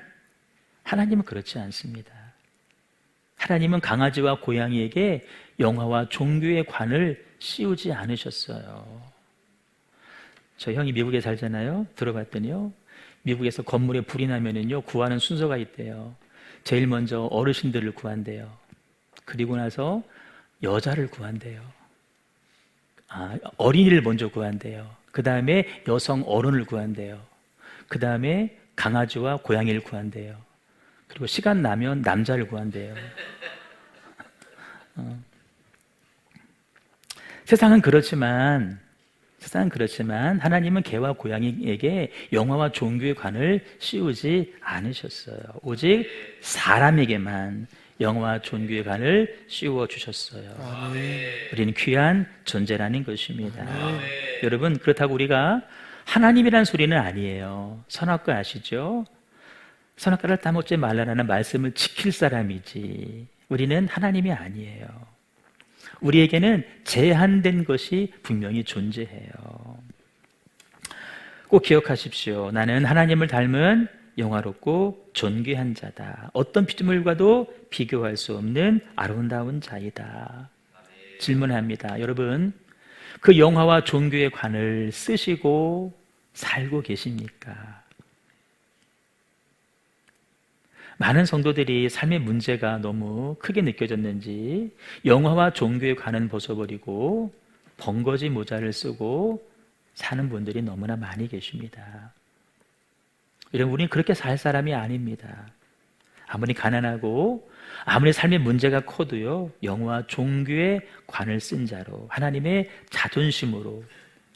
하나님은 그렇지 않습니다. 하나님은 강아지와 고양이에게 영화와 종교의 관을 씌우지 않으셨어요. 저 형이 미국에 살잖아요. 들어봤더니요, 미국에서 건물에 불이 나면은요, 구하는 순서가 있대요. 제일 먼저 어르신들을 구한대요. 그리고 나서 여자를 구한대요. 어린이를 먼저 구한대요. 그 다음에 여성 어른을 구한대요. 그 다음에 강아지와 고양이를 구한대요. 그리고 시간 나면 남자를 구한대요. 세상은 그렇지만 하나님은 개와 고양이에게 영화와 종교의 관을 씌우지 않으셨어요. 오직 사람에게만 영화와 종교의 관을 씌워 주셨어요. 우리는 귀한 존재라는 것입니다. 여러분, 그렇다고 우리가 하나님이란 소리는 아니에요. 선악과 아시죠? 선악과를 따먹지 말라는 말씀을 지킬 사람이지, 우리는 하나님이 아니에요. 우리에게는 제한된 것이 분명히 존재해요. 꼭 기억하십시오. 나는 하나님을 닮은 영화롭고 존귀한 자다. 어떤 피조물과도 비교할 수 없는 아름다운 자이다. 질문합니다. 여러분, 그 영화와 종교의 관을 쓰시고 살고 계십니까? 많은 성도들이 삶의 문제가 너무 크게 느껴졌는지 영화와 종교의 관은 벗어버리고 번거지 모자를 쓰고 사는 분들이 너무나 많이 계십니다. 여러분, 우리는 그렇게 살 사람이 아닙니다. 아무리 가난하고 아무리 삶의 문제가 커도요, 영화와 종교의 관을 쓴 자로, 하나님의 자존심으로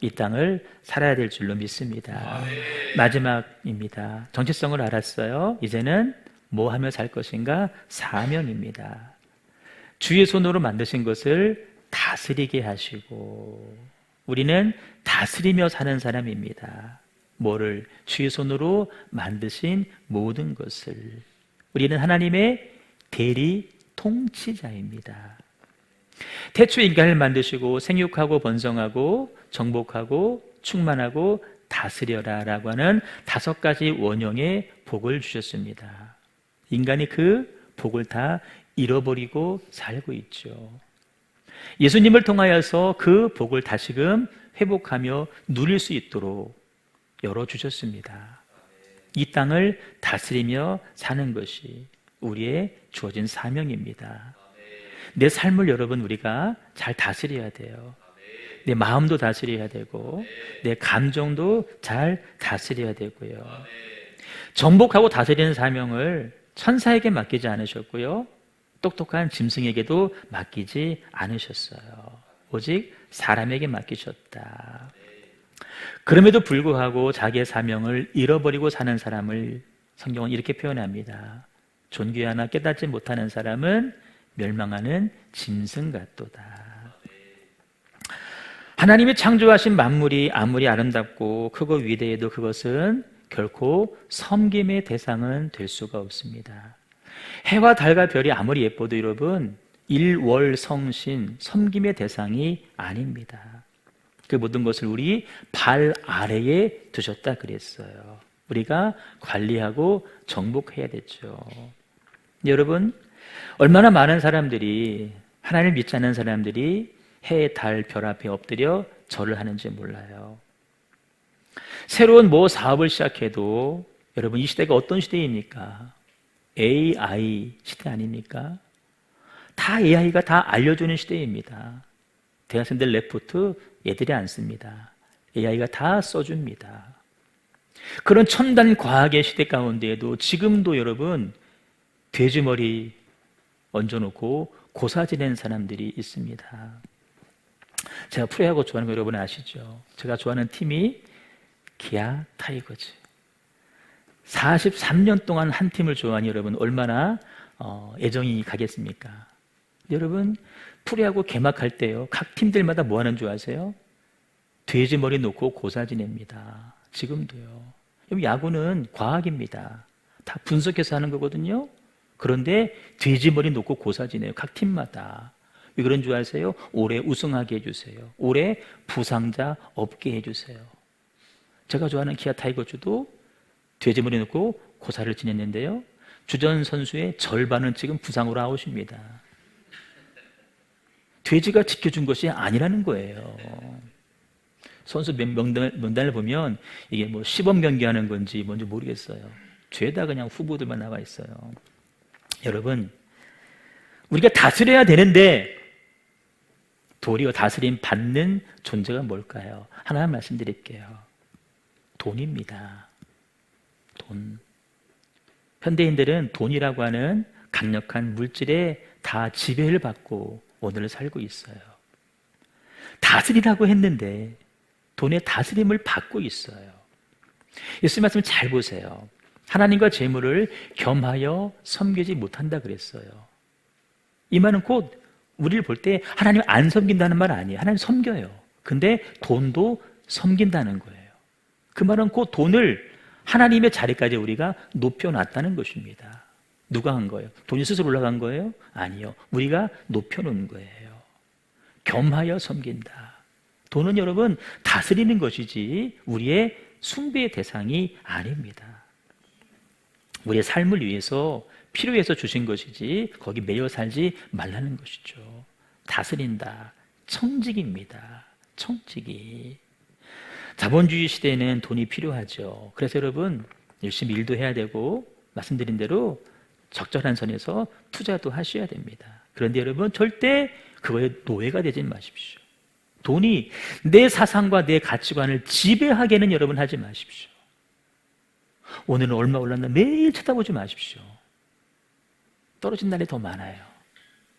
이 땅을 살아야 될 줄로 믿습니다. 마지막입니다. 정체성을 알았어요. 이제는 뭐 하며 살 것인가? 사명입니다. 주의 손으로 만드신 것을 다스리게 하시고, 우리는 다스리며 사는 사람입니다. 뭐를? 주의 손으로 만드신 모든 것을. 우리는 하나님의 대리 통치자입니다. 태초에 인간을 만드시고 생육하고 번성하고 정복하고 충만하고 다스려라 라고 하는 5가지 원형의 복을 주셨습니다. 인간이 그 복을 다 잃어버리고 살고 있죠. 예수님을 통하여서 그 복을 다시금 회복하며 누릴 수 있도록 열어주셨습니다. 이 땅을 다스리며 사는 것이 우리의 주어진 사명입니다. 내 삶을 여러분, 우리가 잘 다스려야 돼요. 내 마음도 다스려야 되고 내 감정도 잘 다스려야 되고요. 정복하고 다스리는 사명을 천사에게 맡기지 않으셨고요, 똑똑한 짐승에게도 맡기지 않으셨어요. 오직 사람에게 맡기셨다. 그럼에도 불구하고 자기의 사명을 잃어버리고 사는 사람을 성경은 이렇게 표현합니다. 존귀하나 깨닫지 못하는 사람은 멸망하는 짐승 같도다. 하나님이 창조하신 만물이 아무리 아름답고 크고 위대해도 그것은 결코 섬김의 대상은 될 수가 없습니다. 해와 달과 별이 아무리 예뻐도 여러분, 일월성신 섬김의 대상이 아닙니다. 그 모든 것을 우리 발 아래에 두셨다 그랬어요. 우리가 관리하고 정복해야 되죠. 여러분, 얼마나 많은 사람들이, 하나님을 믿지 않는 사람들이 해, 달, 별 앞에 엎드려 절을 하는지 몰라요. 새로운 뭐 사업을 시작해도 여러분, 이 시대가 어떤 시대입니까? AI 시대 아닙니까? 다 AI가 다 알려주는 시대입니다. 대학생들 레포트 얘들이 안 씁니다. AI가 다 써줍니다. 그런 첨단 과학의 시대 가운데에도 지금도 여러분, 돼지머리 얹어놓고 고사 지내는 사람들이 있습니다. 제가 프로야구 좋아하는 거 여러분 아시죠? 제가 좋아하는 팀이 기아 타이거즈. 43년 동안 한 팀을 좋아하니 여러분, 얼마나 애정이 가겠습니까? 여러분, 프로야구 개막할 때요, 각 팀들마다 뭐 하는 줄 아세요? 돼지머리 놓고 고사 지냅니다. 지금도요. 야구는 과학입니다. 다 분석해서 하는 거거든요. 그런데 돼지머리 놓고 고사 지내요, 각 팀마다. 왜 그런 줄 아세요? 올해 우승하게 해주세요. 올해 부상자 없게 해주세요. 제가 좋아하는 기아 타이거즈도 돼지머리 넣고 고사를 지냈는데요, 주전 선수의 절반은 지금 부상으로 아웃입니다. 돼지가 지켜준 것이 아니라는 거예요. 선수 명단을 보면 이게 뭐 시범 경기하는 건지 뭔지 모르겠어요. 죄다 그냥 후보들만 나와 있어요. 여러분, 우리가 다스려야 되는데 도리어 다스림 받는 존재가 뭘까요? 하나 말씀드릴게요. 돈입니다. 돈. 현대인들은 돈이라고 하는 강력한 물질에 다 지배를 받고 오늘을 살고 있어요. 다스리라고 했는데 돈의 다스림을 받고 있어요. 예수님 말씀 잘 보세요. 하나님과 재물을 겸하여 섬기지 못한다 그랬어요. 이 말은 곧 우리를 볼 때 하나님 안 섬긴다는 말 아니에요. 하나님 섬겨요. 근데 돈도 섬긴다는 거예요. 그 말은 곧 돈을 하나님의 자리까지 우리가 높여놨다는 것입니다. 누가 한 거예요? 돈이 스스로 올라간 거예요? 아니요. 우리가 높여놓은 거예요. 겸하여 섬긴다. 돈은 여러분 다스리는 것이지 우리의 숭배의 대상이 아닙니다. 우리의 삶을 위해서 필요해서 주신 것이지 거기 매여 살지 말라는 것이죠. 다스린다. 청지기입니다. 청지기. 자본주의 시대에는 돈이 필요하죠. 그래서 여러분 열심히 일도 해야 되고 말씀드린 대로 적절한 선에서 투자도 하셔야 됩니다. 그런데 여러분 절대 그거에 노예가 되지 마십시오. 돈이 내 사상과 내 가치관을 지배하게는 여러분 하지 마십시오. 오늘은 얼마 올랐나 매일 쳐다보지 마십시오. 떨어진 날이 더 많아요.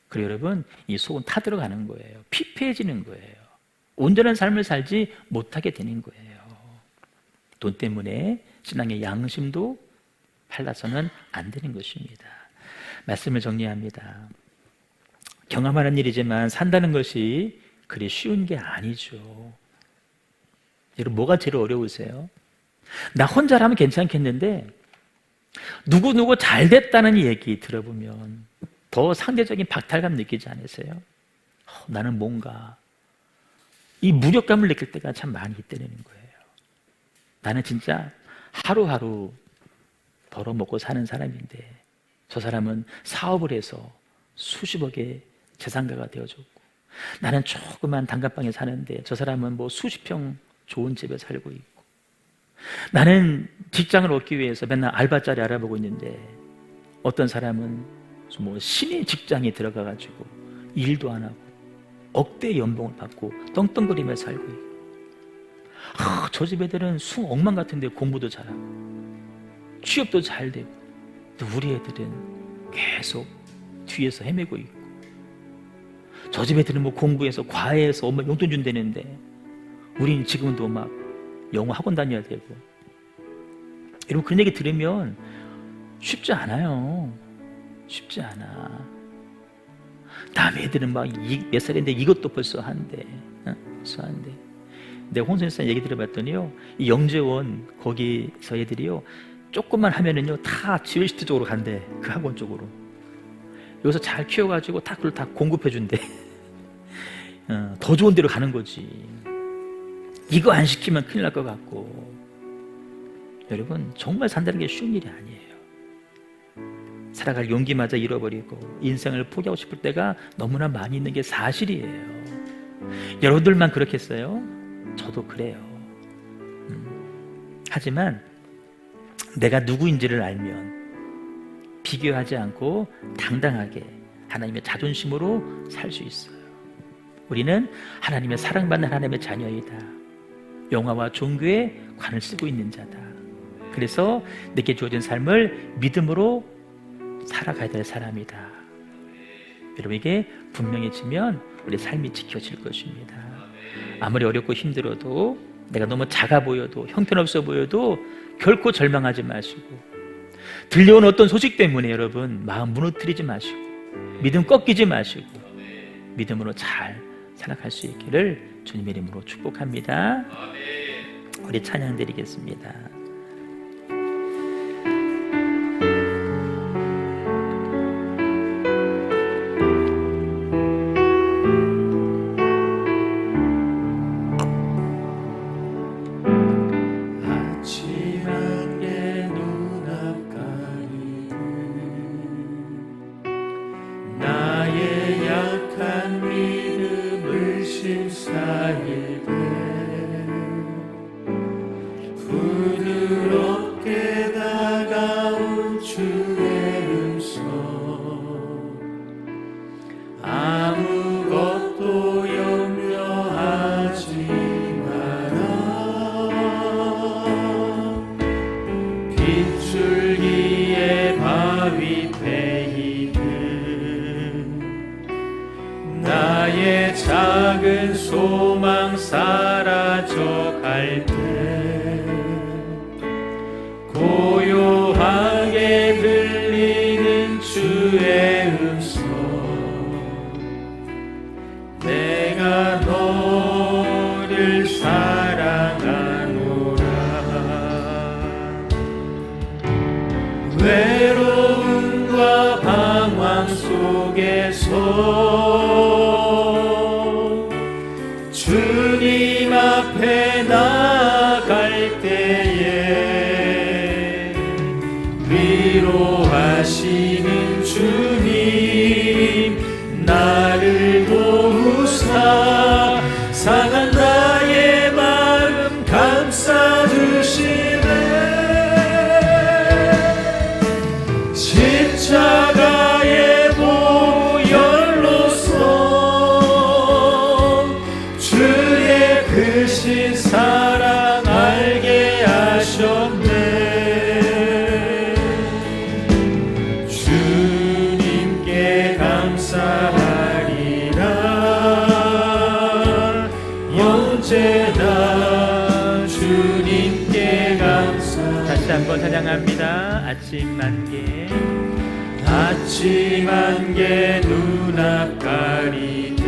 그리고 여러분 이 속은 타들어가는 거예요. 피폐해지는 거예요. 온전한 삶을 살지 못하게 되는 거예요. 돈 때문에 신앙의 양심도 팔라서는 안 되는 것입니다. 말씀을 정리합니다. 경험하는 일이지만 산다는 것이 그리 쉬운 게 아니죠. 여러분 뭐가 제일 어려우세요? 나 혼자라면 괜찮겠는데 누구 잘 됐다는 얘기 들어보면 더 상대적인 박탈감 느끼지 않으세요? 나는 뭔가 이 무력감을 느낄 때가 참 많이 있다는 거예요. 나는 진짜 하루하루 벌어먹고 사는 사람인데 저 사람은 사업을 해서 수십억의 재산가가 되어줬고 나는 조그만 단칸방에 사는데 저 사람은 뭐 수십 평 좋은 집에 살고 있고 나는 직장을 얻기 위해서 맨날 알바자리 알아보고 있는데 어떤 사람은 뭐 신의 직장에 들어가가지고 일도 안 하고 억대 연봉을 받고 떵떵거리며 살고 있고 저 집 애들은 숭억만 같은데 공부도 잘하고 취업도 잘 되고 우리 애들은 계속 뒤에서 헤매고 있고 저 집 애들은 뭐 공부해서 과외해서 엄마 용돈 준다는데 우리는 지금도 막 영어 학원 다녀야 되고 여러분 그런 얘기 들으면 쉽지 않아요. 쉽지 않아. 남 애들은 막 몇 살인데 이것도 벌써 한대. 벌써 한대. 내가 홍선생 얘기 들어봤더니요 이 영재원 거기서 애들이요 조금만 하면은요 다 지회시티 쪽으로 간대. 그 학원 쪽으로. 여기서 잘 키워가지고 다 그걸 다 공급해준대. 더 좋은 데로 가는 거지. 이거 안 시키면 큰일 날 것 같고. 여러분 정말 산다는 게 쉬운 일이 아니에요. 살아갈 용기마저 잃어버리고 인생을 포기하고 싶을 때가 너무나 많이 있는 게 사실이에요. 여러분들만 그렇겠어요? 저도 그래요. 하지만 내가 누구인지를 알면 비교하지 않고 당당하게 하나님의 자존심으로 살 수 있어요. 우리는 하나님의 사랑받는 하나님의 자녀이다. 영화와 종교에 관을 쓰고 있는 자다. 그래서 내게 주어진 삶을 믿음으로 살아가야 될 사람이다. 여러분에게 분명해지면 우리 삶이 지켜질 것입니다. 아무리 어렵고 힘들어도 내가 너무 작아 보여도 형편없어 보여도 결코 절망하지 마시고 들려온 어떤 소식 때문에 여러분 마음 무너뜨리지 마시고 믿음 꺾이지 마시고 믿음으로 잘 살아갈 수 있기를 주님의 이름으로 축복합니다. 우리 찬양 드리겠습니다. 고요하게 들리는 주의 음성 내가 너를 사랑하노라 외로움과 방황 속에서 주님 앞에 나갈 때에 위로하시는 주님 나를 도우사 상한 나의 마음 감싸주시네 십자가의 보혈로서 주의 크신 사랑 알게 하셨네 주님께 감사하리라 언제나 주님께 감사 다시 한번 찬양합니다. 아침 안개 눈앞 가리듯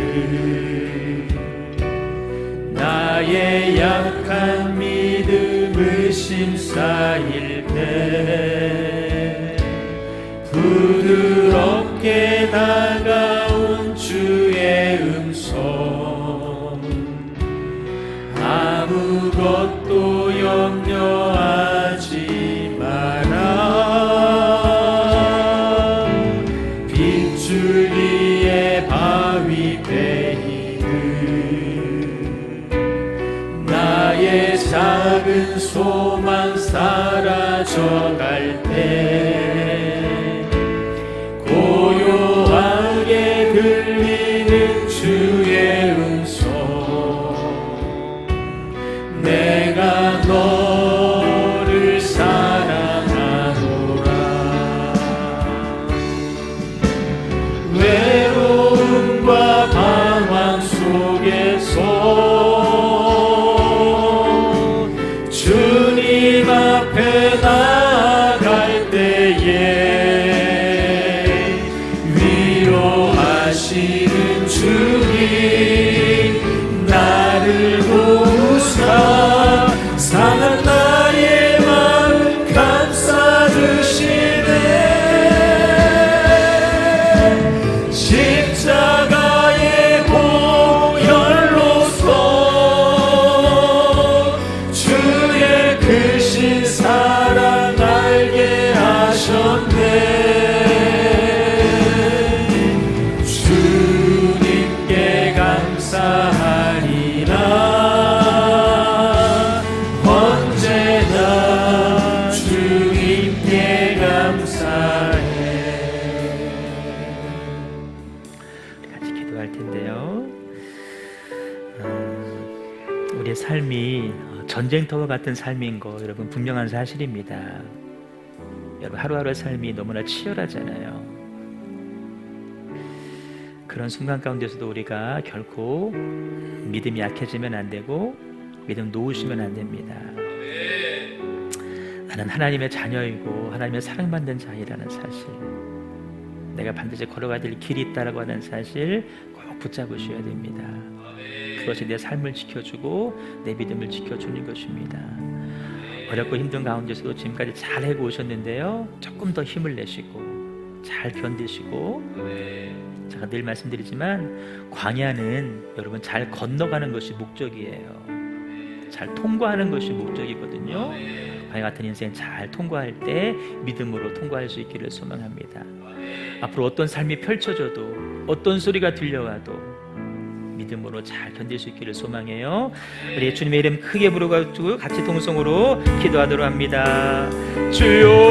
나의 약한 믿음 의심 쌓일 때 부드럽게 다가온 주의 음성 아무것도 염려하지 마라 빗줄 위에 바위 베이듯 나의 작은 소망 사라져갈 때 고요하게 들리는 주의 음성 내가 너를 사랑하노라 외로움과 방황 속에서 주님 앞에 나갈 때에 위로하시는 주님 나를 도우사 상한 나의 마음 감싸주시네 십자가의 보혈로서 주의 크신 사랑 알게 하셨네 주님께 감사하리라 언제나 주님께 감사해 같이 기도할 텐데요. 우리의 삶이 전쟁터와 같은 삶인 거 여러분 분명한 사실입니다. 여러분 하루하루의 삶이 너무나 치열하잖아요. 그런 순간 가운데서도 우리가 결코 믿음이 약해지면 안 되고 믿음 놓으시면 안 됩니다. 나는 하나님의 자녀이고 하나님의 사랑받는 자이라는 사실 내가 반드시 걸어가야 될 길이 있다라고 하는 사실 꼭 붙잡으셔야 됩니다. 그것이 내 삶을 지켜주고 내 믿음을 지켜주는 것입니다. 어렵고 힘든 가운데서도 지금까지 잘 해고 오셨는데요 조금 더 힘을 내시고 잘 견디시고 제가 늘 말씀드리지만 광야는 여러분 잘 건너가는 것이 목적이에요. 잘 통과하는 것이 목적이거든요. 광야 같은 인생 잘 통과할 때 믿음으로 통과할 수 있기를 소망합니다. 앞으로 어떤 삶이 펼쳐져도 어떤 소리가 들려와도 믿음으로 잘 견딜 수 있기를 소망해요. 우리 주님의 이름 크게 부르고 같이 동성으로 기도하도록 합니다. 주여